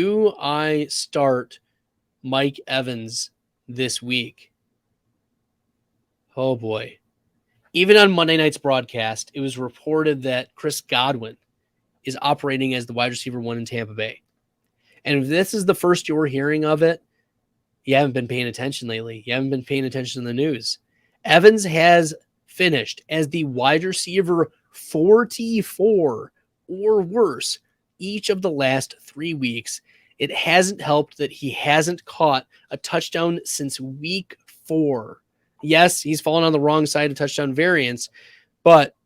Do I start Mike Evans this week? Oh boy. Even on Monday night's broadcast, it was reported that Chris Godwin is operating as the wide receiver 1 in Tampa Bay. And if this is the first you're hearing of it, you haven't been paying attention lately. You haven't been paying attention to the news. Evans has finished as the wide receiver 44 or worse each of the last 3 weeks. It hasn't helped that he hasn't caught a touchdown since week 4. Yes, he's fallen on the wrong side of touchdown variance, but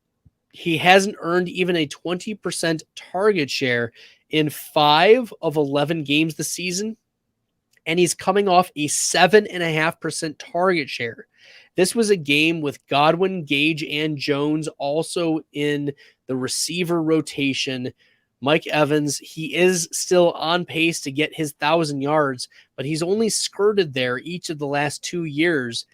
he hasn't earned even a 20% target share in 5 of 11 games this season, and he's coming off a 7.5% target share. This was a game with Godwin, Gage, and Jones also in the receiver rotation. Mike Evans, he is still on pace to get his 1,000 yards, but he's only skirted there each of the last 2 years.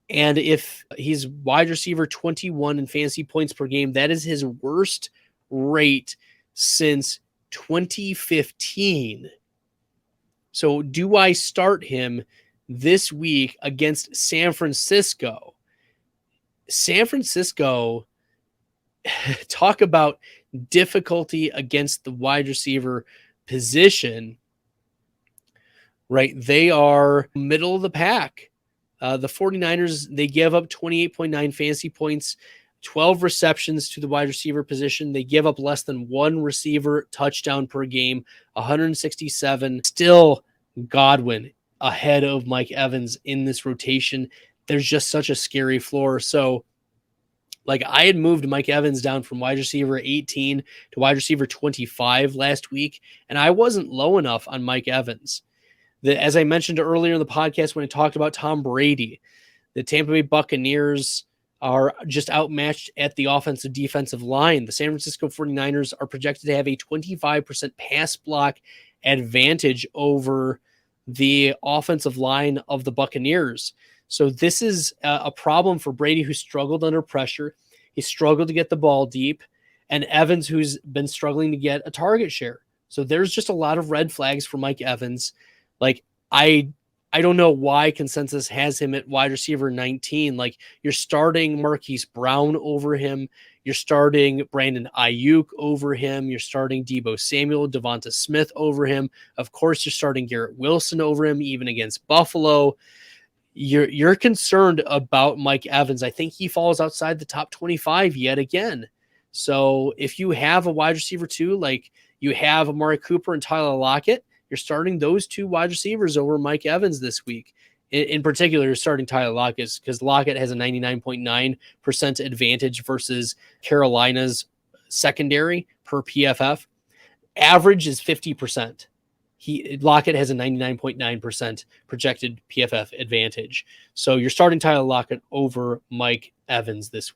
And if he's wide receiver 21 in fantasy points per game, that is his worst rate since 2015. So do I start him this week against San Francisco? San Francisco, talk about difficulty against the wide receiver position, right? They are middle of the pack. The 49ers, they give up 28.9 fantasy points, 12 receptions to the wide receiver position. They give up less than 1 receiver touchdown per game, 167. Still Godwin ahead of Mike Evans in this rotation. There's just such a scary floor. So, like, I had moved Mike Evans down from wide receiver 18 to wide receiver 25 last week, and I wasn't low enough on Mike Evans. As I mentioned earlier in the podcast when I talked about Tom Brady, the Tampa Bay Buccaneers are just outmatched at the offensive defensive line. The San Francisco 49ers are projected to have a 25% pass block advantage over the offensive line of the Buccaneers. So this is a problem for Brady, who struggled under pressure. He struggled to get the ball deep, and Evans, who's been struggling to get a target share. So there's just a lot of red flags for Mike Evans. Like, I don't know why consensus has him at wide receiver 19. Like, you're starting Marquise Brown over him. You're starting Brandon Ayuk over him. You're starting Deebo Samuel, Devonta Smith over him. Of course, you're starting Garrett Wilson over him, even against Buffalo. You're concerned about Mike Evans. I think he falls outside the top 25 yet again. So if you have a wide receiver 2, like you have Amari Cooper and Tyler Lockett, you're starting those 2 wide receivers over Mike Evans this week. In particular, you're starting Tyler Lockett because Lockett has a 99.9% advantage versus Carolina's secondary per PFF. Average is 50%. Lockett has a 99.9% projected PFF advantage. So you're starting Tyler Lockett over Mike Evans this week.